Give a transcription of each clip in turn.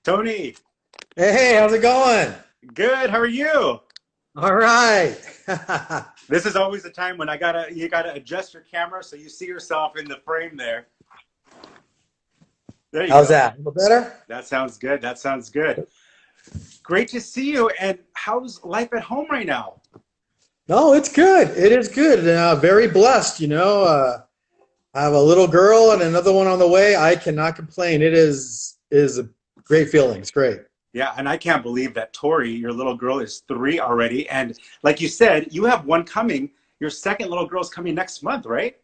Tony, Hey, how's it going? good. How are you? All right. This is always the time when you gotta adjust your camera so you see yourself in the frame there. There you How's go. that? A little better? That sounds good. That sounds good. Great to see you. And how's life at home right now? No, it's good. It is good. Very blessed, I have a little girl and another one on the way. I cannot complain. It is a great feeling. It's great. Yeah, and I can't believe that Tori, your little girl, is 3 already. And like you said, you have one coming. Your second little girl's coming next month, right?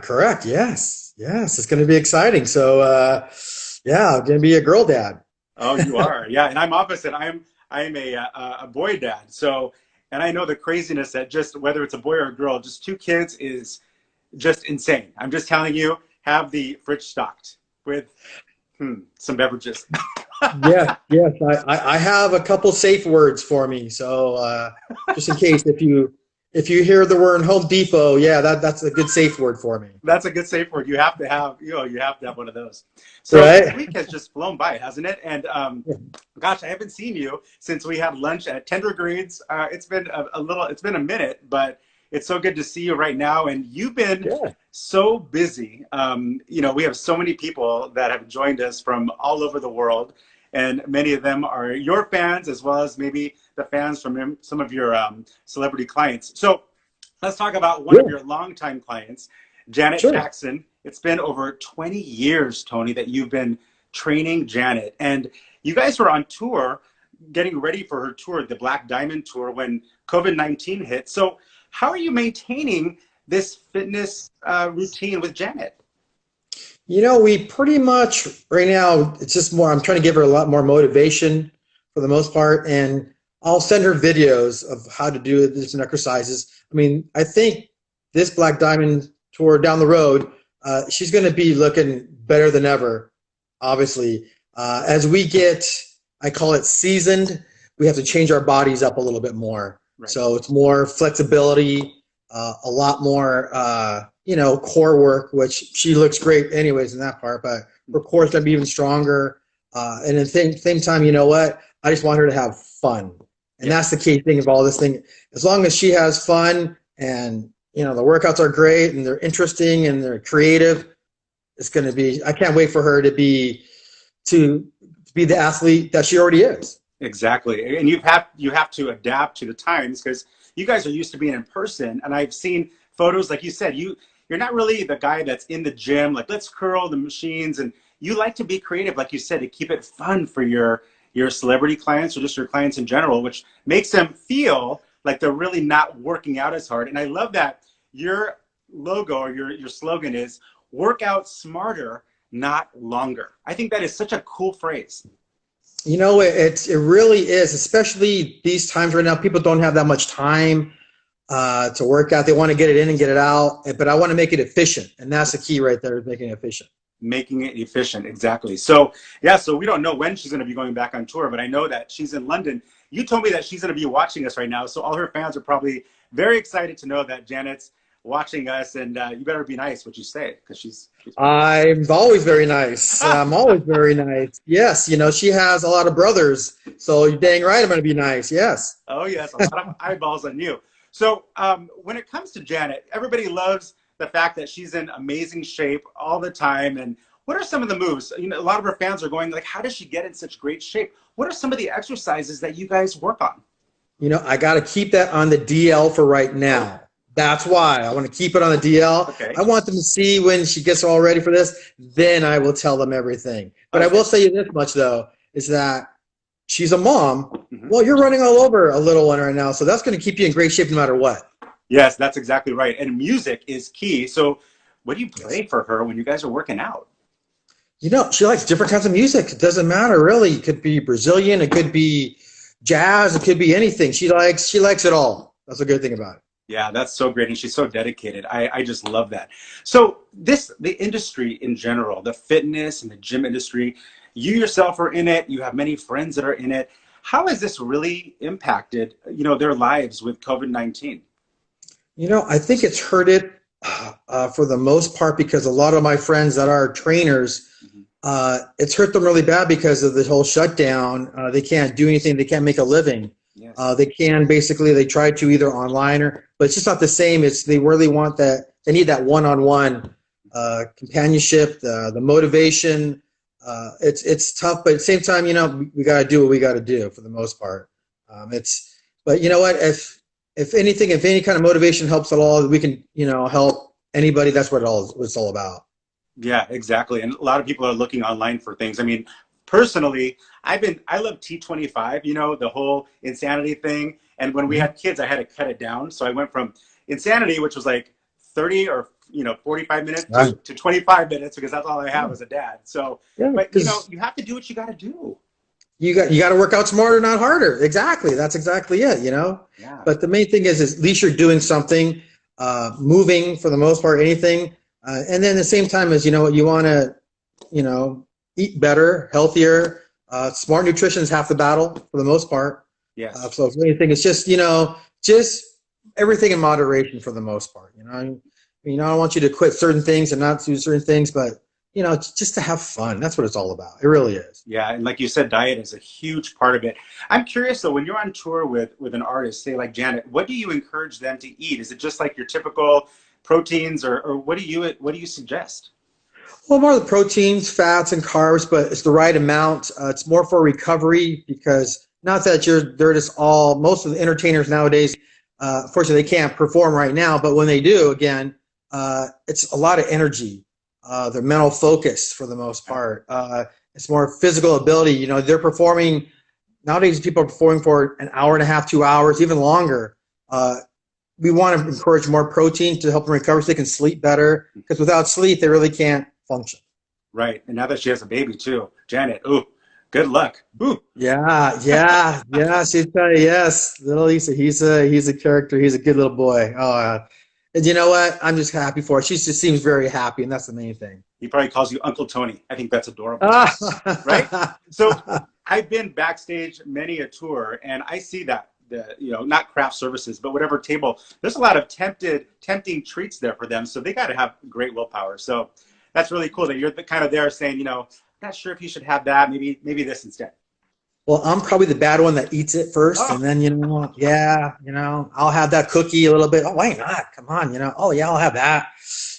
Correct. Yes. Yes. It's going to be exciting. Yeah, I'm going to be a girl dad. Oh, you are. Yeah, and I'm opposite. I'm a boy dad. So, and I know the craziness that just whether it's a boy or a girl, just two kids is just insane. I'm just telling you, have the fridge stocked with some beverages. Yes. Yes. I have a couple safe words for me. Just in case if you hear the word Home Depot, yeah, that's a good safe word for me. That's a good safe word. You have to have, you have to have one of those. So this Right? week has just flown by, hasn't it? And gosh, I haven't seen you since we had lunch at Tender Greens. It's been it's been a minute, but it's so good to see you right now. And you've been Yeah. so busy. We have so many people that have joined us from all over the world, and many of them are your fans as well as maybe the fans from some of your celebrity clients. So let's talk about one of Yeah. your longtime clients, Janet Sure. Jackson. It's been over 20 years, Tony, that you've been training Janet. And you guys were on tour, getting ready for her tour, the Black Diamond Tour, when COVID-19 hit. So, how are you maintaining this fitness routine with Janet? We pretty much right now, it's just more, I'm trying to give her a lot more motivation for the most part. And I'll send her videos of how to do different exercises. I mean, I think this Black Diamond tour down the road, she's going to be looking better than ever, obviously. As we get, I call it seasoned, we have to change our bodies up a little bit more. Right. So it's more flexibility, a lot more, core work, which she looks great anyways in that part, but her core's gonna be even stronger. And at the same time, you know what? I just want her to have fun. And Yeah. that's the key thing of all this thing. As long as she has fun and, the workouts are great and they're interesting and they're creative, it's going to be, I can't wait for her to be the athlete that she already is. Exactly. And you have to adapt to the times because you guys are used to being in person. And I've seen photos, like you said, you're not really the guy that's in the gym, like let's curl the machines. And you like to be creative, like you said, to keep it fun for your celebrity clients or just your clients in general, which makes them feel like they're really not working out as hard. And I love that your logo or your slogan is work out smarter, not longer. I think that is such a cool phrase. It really is, especially these times right now. People don't have that much time to work out. They want to get it in and get it out, but I want to make it efficient, and that's the key right there, is making it efficient. Making it efficient, exactly. So yeah, so we don't know when she's going to be going back on tour, but I know that she's in London. You told me that she's going to be watching us right now, so all her fans are probably very excited to know that Janet's watching us. And you better be nice what you say, because she's I'm always very nice. I'm always very nice. Yes, she has a lot of brothers, so you're dang right I'm going to be nice. Yes. Oh yes, a lot of eyeballs on you. So when it comes to Janet, everybody loves the fact that she's in amazing shape all the time. And what are some of the moves? A lot of her fans are going like, how does she get in such great shape? What are some of the exercises that you guys work on? I got to keep that on the DL for right now. That's why I want to keep it on the DL. Okay. I want them to see when she gets all ready for this. Then I will tell them everything. But I Okay. will say you this much, though, is that she's a mom. Mhm. Well, you're running all over a little one right now, so that's going to keep you in great shape no matter what. Yes, that's exactly right. And music is key. So what do you Yes. play for her when you guys are working out? She likes different kinds of music. It doesn't matter really. It could be Brazilian, it could be jazz, it could be anything. She likes it all. That's a good thing about it. Yeah, that's so great. And she's so dedicated. I just love that. So the industry in general, the fitness and the gym industry, you yourself are in it. You have many friends that are in it. How has this really impacted, their lives with COVID-19? I think it's hurt it for the most part because a lot of my friends that are trainers, Mhm. It's hurt them really bad because of the whole shutdown. They can't do anything. They can't make a living. Yes. They can basically, they try to either online but it's just not the same. It's, they really want that, they need that one-on-one companionship, the motivation. It's tough, but at the same time, we got to do what we got to do for the most part. But you know what, if anything, if any kind of motivation helps at all, we can, help anybody. That's what it's all about. Yeah, exactly. And a lot of people are looking online for things. I mean, personally, I love T25, the whole insanity thing. And when we Mhm. had kids, I had to cut it down. So I went from insanity, which was like 30 or 45 minutes Right. to 25 minutes because that's all I have as a dad. So, Yeah, but because you have to do what you got to do. you got to work out smarter, not harder. Exactly. That's exactly it. Yeah. But the main thing is at least you're doing something, moving for the most part, anything. And then at the same time as, you want to, you know, eat better, healthier. Smart nutrition is half the battle for the most part. Yes. So if anything, it's just, just everything in moderation for the most part. I don't want you to quit certain things and not do certain things, but, just to have fun. That's what it's all about. It really is. Yeah, and like you said, diet is a huge part of it. I'm curious though, when you're on tour with an artist, say like Janet, what do you encourage them to eat? Is it just like your typical proteins, or what do you suggest? Well, more of the proteins, fats, and carbs, but it's the right amount. It's more for recovery because not that they're just all, most of the entertainers nowadays, unfortunately, they can't perform right now, but when they do, again, it's a lot of energy, their mental focus for the most part. It's more physical ability. They're performing, nowadays, people are performing for an hour and a half, 2 hours, even longer. We want to encourage more protein to help them recover so they can sleep better because without sleep, they really can't function. Right. And now that she has a baby too, Janet, ooh, good luck. Ooh. Yeah, yeah, yeah. She'd tell you yes. Little Lisa, he's a character. He's a good little boy. Oh, and you know what? I'm just happy for her. She just seems very happy, and that's the main thing. He probably calls you Uncle Tony. I think that's adorable. Right? Ah. So I've been backstage many a tour, and I see that not craft services, but whatever table. There's a lot of tempting treats there for them. So they got to have great willpower. So that's really cool that you're kind of there saying, not sure if you should have that. Maybe this instead. Well, I'm probably the bad one that eats it first, Oh, and then yeah, I'll have that cookie a little bit. Oh, why not? Come on, Oh, yeah, I'll have that.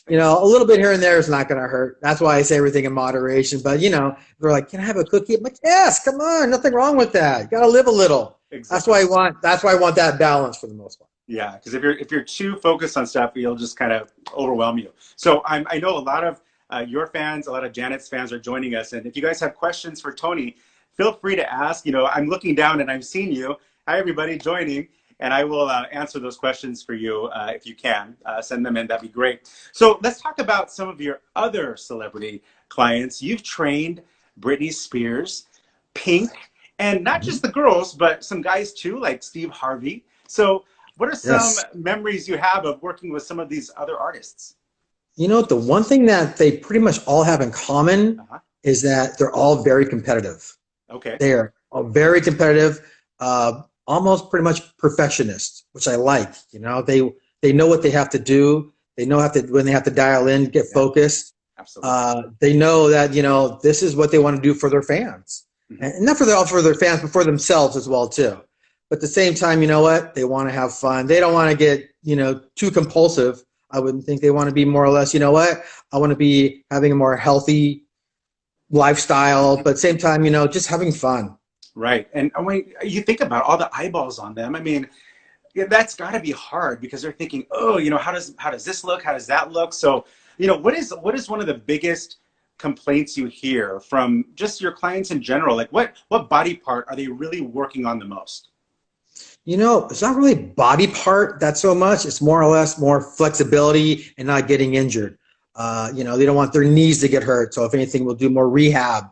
A little bit here and there is not going to hurt. That's why I say everything in moderation. But they're like, "Can I have a cookie?" I'm like, "Yes, come on, nothing wrong with that. You got to live a little." That's exactly. why I want. That's why I want that balance for the most part. Yeah, because if you're too focused on stuff, you'll just kind of overwhelm you. So I know a lot of your fans, a lot of Janet's fans are joining us, and if you guys have questions for Tony, feel free to ask. I'm looking down and I'm seeing you. Hi, everybody joining, and I will answer those questions for you if you can send them in. That'd be great. So let's talk about some of your other celebrity clients. You've trained Britney Spears, Pink, and not Mhm. just the girls, but some guys too, like Steve Harvey. So what are some Yes. memories you have of working with some of these other artists? The one thing that they pretty much all have in common Uh-huh. is that they're all very competitive. Okay. They are all very competitive, almost pretty much perfectionists, which I like. They know what they have to do. They know when they have to dial in, get Yeah, focused. absolutely. They know that this is what they want to do for their fans, Hmm. and not for their fans, but for themselves as well too. But at the same time, you know what? They want to have fun. They don't want to get too compulsive. I wouldn't think they want to be more or less. You know what? I want to be having a more healthy lifestyle, but at the same time, just having fun. Right. And when you think about all the eyeballs on them, I mean, yeah, that's got to be hard because they're thinking, oh, how does this look? How does that look? So, what is one of the biggest complaints you hear from just your clients in general? Like, what body part are they really working on the most? It's not really body part that so much. It's more or less more flexibility and not getting injured. They don't want their knees to get hurt. So if anything, we'll do more rehab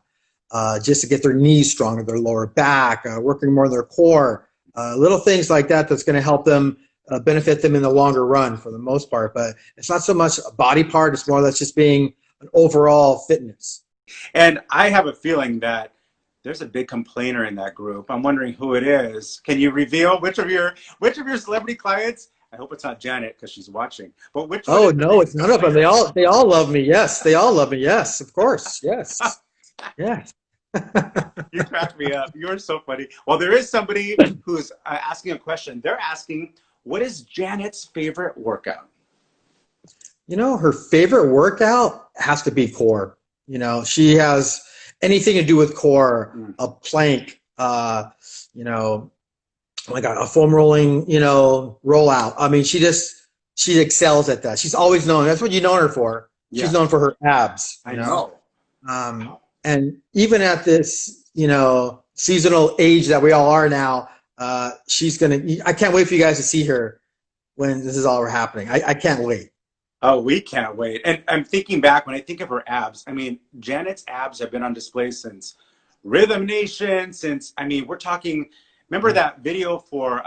just to get their knees stronger, their lower back, working more their core, little things like that that's going to help them benefit them in the longer run for the most part. But it's not so much a body part. It's more or less just being an overall fitness. And I have a feeling that there's a big complainer in that group. I'm wondering who it is. Can you reveal which of your celebrity clients? I hope it's not Janet because she's watching. But which one Oh is the no, it's biggest none of them. complainer? They all love me. Yes, they all love me. Yes, of course. Yes. Yes. You cracked me up. You're so funny. Well, there is somebody who's asking a question. They're asking, what is Janet's favorite workout? Her favorite workout has to be core. She has anything to do with core, Mm. a plank, you know, like a foam rolling, rollout. I mean, she excels at that. She's always known. That's what you know her for. She's Yeah, known for her abs, I know. Um, Wow. and even at this, seasonal age that we all are now, I can't wait for you guys to see her when this is all happening. I can't wait. Oh, we can't wait. And I'm thinking back when I think of her abs. I mean, Janet's abs have been on display since Rhythm Nation, since, I mean, we're talking, remember that video for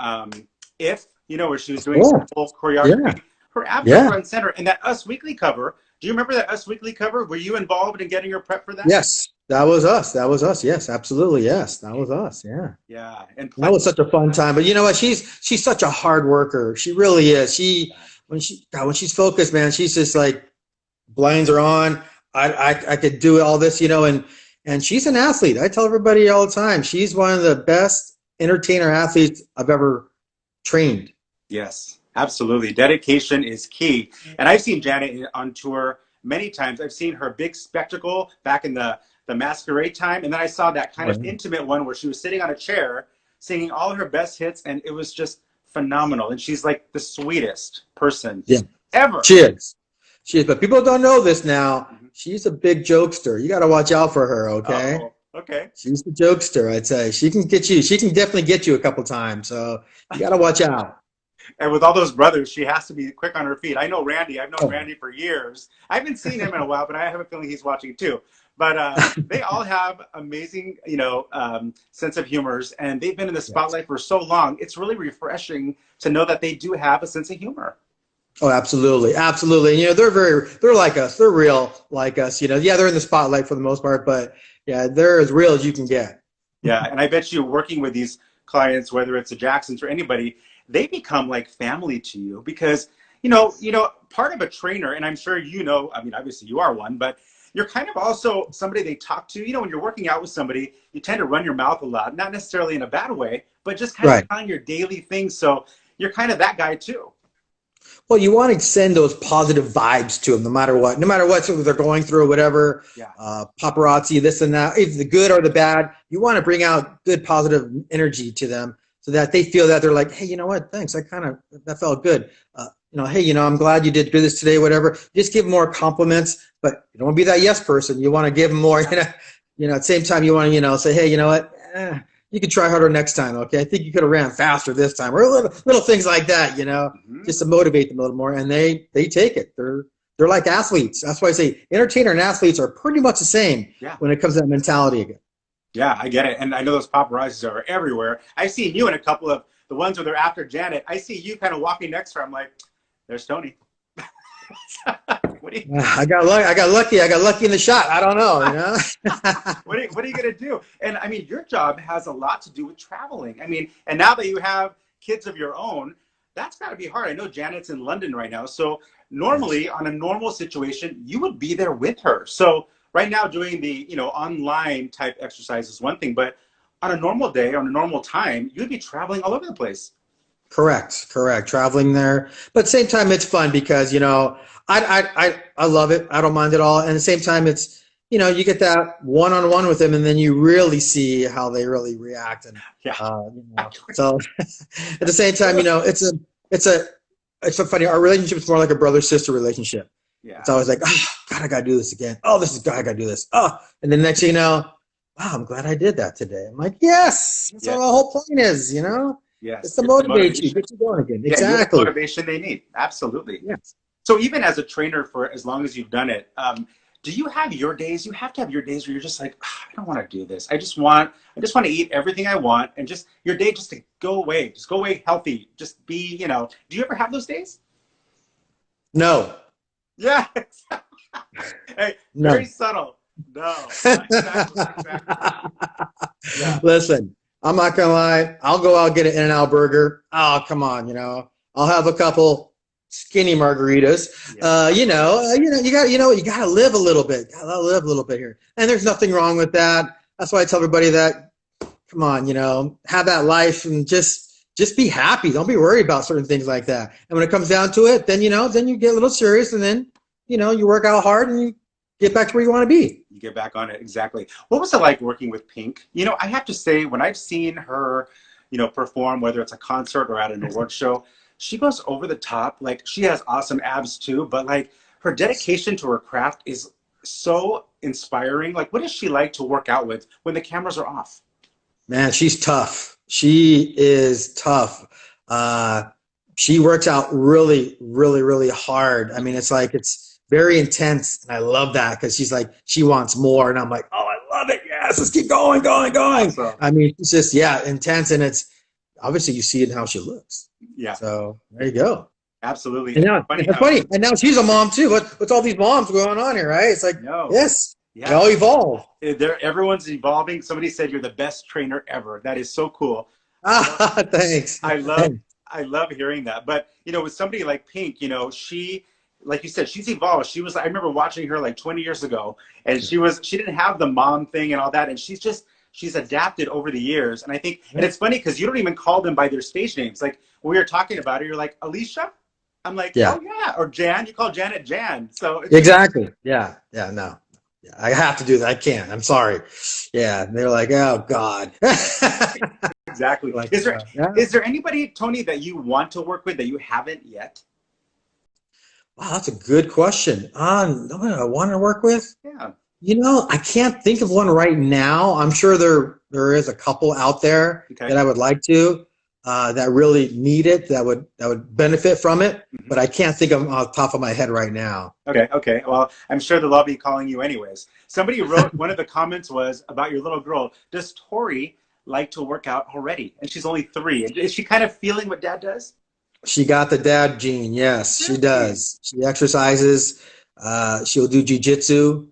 If, where she was doing some Cool. full Yeah. choreography? Her abs are Yeah. front and center. And that Us Weekly cover, do you remember that Us Weekly cover? Were you involved in getting her prep for that? Yes. That was us. That was us. Yes, absolutely. Yes. That was us. Yeah. Yeah. And That was such a fun time. But you know what? She's such a hard worker. She really is. When she's focused, man, she's just like blinds are on. I could do all this, and she's an athlete. I tell everybody all the time, she's one of the best entertainer athletes I've ever trained. Yes, absolutely. Dedication is key. And I've seen Janet on tour many times. I've seen her big spectacle back in the masquerade time. And then I saw that kind of intimate one where she was sitting on a chair singing all her best hits. And it was just phenomenal. And she's like the sweetest person Yeah, ever. she is. She is. But people don't know this now. Mhm. She's a big jokester. You got to watch out for her, okay? Oh, okay. She's the jokester, I'd say. She can get you. She can definitely get you a couple times. So you got to watch out. And with all those brothers, she has to be quick on her feet. I know Randy. I've known Oh, Randy for years. I haven't seen him in a while, but I have a feeling he's watching too. But they all have amazing, sense of humors, and they've been in the yes. spotlight for so long. It's really refreshing to know that they do have a sense of humor. Oh, absolutely, absolutely. And they're like us. They're real like us. Yeah, they're in the spotlight for the most part, but yeah, they're as real as you can get. Yeah, and I bet you working with these clients, whether it's the Jacksons or anybody, they become like family to you because part of a trainer, and I'm sure I mean, obviously you are one, but you're kind of also somebody they talk to. When you're working out with somebody, you tend to run your mouth a lot, not necessarily in a bad way, but just kind of Right. telling your daily things. So you're kind of that guy too. Well, you want to send those positive vibes to them, no matter what they're going through, whatever, Yeah. paparazzi, this and that, if the good or the bad, you want to bring out good, positive energy to them so that they feel that they're like, hey, you know what? Thanks. That felt good. Hey, I'm glad you did this today, whatever. Just give more compliments, but you don't want to be that yes person. You want to give them more, at the same time, you want to, say, hey, you know what? You could try harder next time. Okay. I think you could have ran faster this time or little things like that, Hmm. just to motivate them a little more. And they take it. They're like athletes. That's why I say entertainer and athletes are pretty much the same Yeah. when it comes to that mentality again. Yeah, I get it. And I know those paparazzis are everywhere. I've seen you in a couple of the ones where they're after Janet. I see you kind of walking next to her. I'm like, there's Tony. What do you, I got lucky. I got lucky in the shot. I don't know. what are you going to do? And I mean, your job has a lot to do with traveling. I mean, and now that you have kids of your own, that's got to be hard. I know Janet's in London right now. So Yes. normally on a normal situation, you would be there with her. So right now doing the, online type exercise is one thing, but on a normal day, on a normal time, you'd be traveling all over the place. Correct. Traveling there, but at the same time, it's fun because I love it. I don't mind at all. And at the same time, it's you get that one on one with them, and then you really see how they really react. And Yeah. so at the same time, it's a it's so funny. Our relationship is more like a brother sister relationship. It's Yeah. always like, oh God, I gotta do this again. Oh, this is God, I gotta do this. Oh, and then next thing you know, wow, I'm glad I did that today. I'm like, yes, that's what Yeah. the whole point is. It's Yes. to It's the motivate you, motivation. get you going again. Yeah. You're the Exactly. motivation they need. Absolutely. Yes. So even as a trainer for as long as you've done it, do you have your days? You have to have your days where you're just like, "Ah, I don't want to do this. I just want to eat everything I want, and just your day just to go away healthy. Just be. Do you ever have those days? No. Yeah. Hey, very No. subtle. No. Exactly. Exactly. Yeah. Listen, I'm not gonna lie. I'll go out get an In-N-Out burger. Oh, come on. I'll have a couple. skinny margaritas. Yeah. You got to live a little bit. Got to live a little bit here, and there's nothing wrong with that. That's why I tell everybody that. Come on, have that life and just be happy. Don't be worried about certain things like that. And when it comes down to it, then then you get a little serious, and then you work out hard and you get back to where you want to be. You get back on it. Exactly. What was it like working with Pink? I have to say, when I've seen her, perform, whether it's a concert or at an award show, she goes over the top. Like, she has awesome abs too, but like her dedication to her craft is so inspiring. Like, what is she like to work out with when the cameras are off? Man, she's tough. She is tough. She works out really, really, really hard. I mean, it's very intense, and I love that because she's like, she wants more, and I'm like, oh, I love it. Yes, let's keep going, going, going. So, I mean, it's just intense, and it's obviously you see it in how she looks. yeah, So there you go. absolutely. And now, it's funny. And now she's a mom too. What's all these moms going on here, right? It's like, no. Yes, yeah. they all evolve. Everyone's evolving. Somebody said you're the best trainer ever. That is so cool. Thanks. I love hearing that. But with somebody like Pink, she, like you said, she's evolved. I remember watching her like 20 years ago, and she didn't have the mom thing and all that, and she's adapted over the years. And I think, and it's funny because you don't even call them by their stage names. Like, when we were talking about it, you're like, Alicia? I'm like, yeah. Oh yeah. Or Jan, you call Janet Jan. So exactly. Yeah. No. Yeah, I have to do that. I can't. I'm sorry. Yeah. And they're like, oh God. Exactly. Like, Is there anybody, Tony, that you want to work with that you haven't yet? Wow, that's a good question. Nobody I want to work with? Yeah. I can't think of one right now. I'm sure there is a couple out there that I would like to, that really need it, that would benefit from it. Mm-hmm. But I can't think of them off the top of my head right now. Okay. Well, I'm sure they'll all be calling you anyways. Somebody wrote, one of the comments was about your little girl. Does Tori like to work out already? And she's only 3. Is she kind of feeling what Dad does? She got the dad gene. Yes, she does. She exercises. She'll do jujitsu.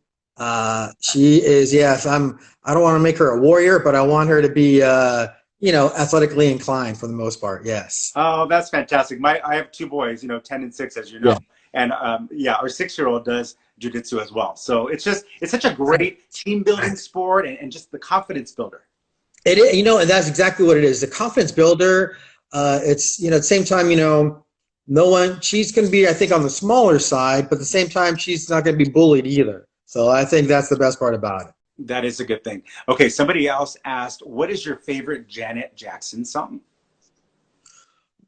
She is, yes, I don't want to make her a warrior, but I want her to be, athletically inclined for the most part. Yes. Oh, that's fantastic. I have 2 boys, 10 and 6, as you know. Yeah. And our 6-year-old does jujitsu as well. So it's such a great team building sport and just the confidence builder. It is, and that's exactly what it is. The confidence builder. It's, at the same time, she's going to be, I think, on the smaller side, but at the same time, she's not going to be bullied either. So I think that's the best part about it. That is a good thing. Okay, somebody else asked, what is your favorite Janet Jackson song?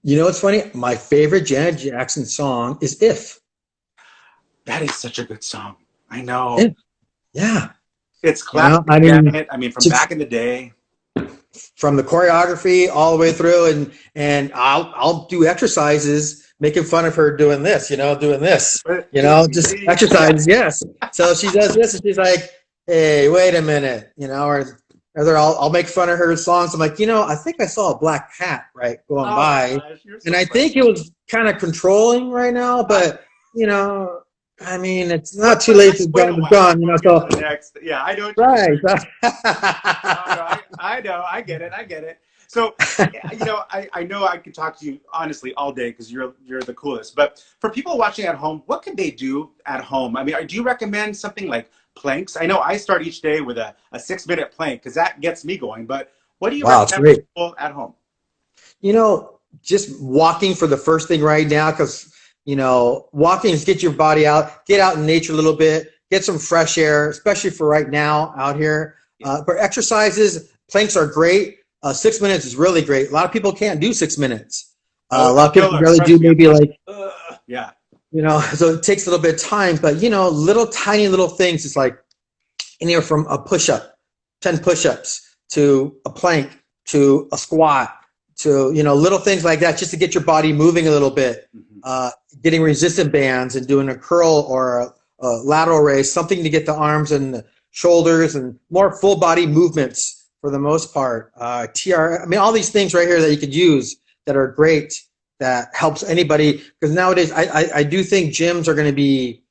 It's funny? My favorite Janet Jackson song is If. That is such a good song. I know. If. Yeah. It's classic Janet. From back in the day. From the choreography all the way through, and I'll do exercises making fun of her doing this, just exercises. Yes. So she does this, and she's like, "Hey, wait a minute," or I'll make fun of her songs. I'm like, I think I saw a black cat going by, and I think it was kind of controlling right now, but it's not too late to go gone, So next, yeah, I know. Right. I know. I get it. So, I know I could talk to you honestly all day because you're the coolest. But for people watching at home, what can they do at home? Do you recommend something like planks? I know I start each day with a 6-minute plank because that gets me going. But what do you recommend for people at home? Just walking for the first thing right now, because walking is get your body out, get out in nature a little bit, get some fresh air, especially for right now out here. For exercises, planks are great. 6 minutes is really great. A lot of people can't do 6 minutes. A lot of people really do maybe yeah. So it takes a little bit of time, but little tiny little things. It's like anywhere from a push-up, 10 push-ups, to a plank, to a squat, to little things like that, just to get your body moving a little bit. Mm-hmm. Getting resistant bands and doing a curl or a lateral raise, something to get the arms and the shoulders and more full body movements for the most part. All these things right here that you could use that are great, that helps anybody, because nowadays I do think gyms are going to be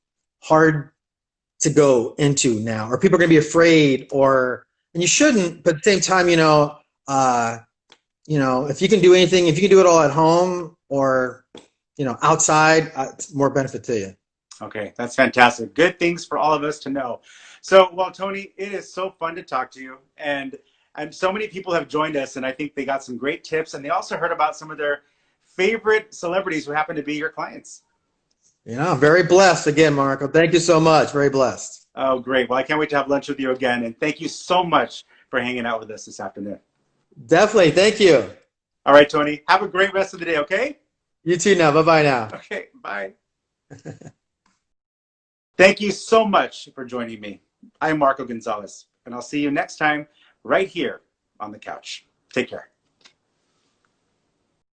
hard to go into now, or people are going to be afraid, and you shouldn't, but at the same time, if you can do anything, if you can do it all at home, or outside, it's more benefit to you. Okay, that's fantastic. Good things for all of us to know. So, well, Tony, it is so fun to talk to you. And so many people have joined us, and I think they got some great tips. And they also heard about some of their favorite celebrities who happen to be your clients. I'm very blessed again, Marco. Thank you so much. Very blessed. Oh, great. Well, I can't wait to have lunch with you again. And thank you so much for hanging out with us this afternoon. Definitely. Thank you. All right, Tony, have a great rest of the day, okay? You too now. Bye bye now. Okay, bye. Thank you so much for joining me. I'm Marco Gonzalez, and I'll see you next time right here on the couch. Take care.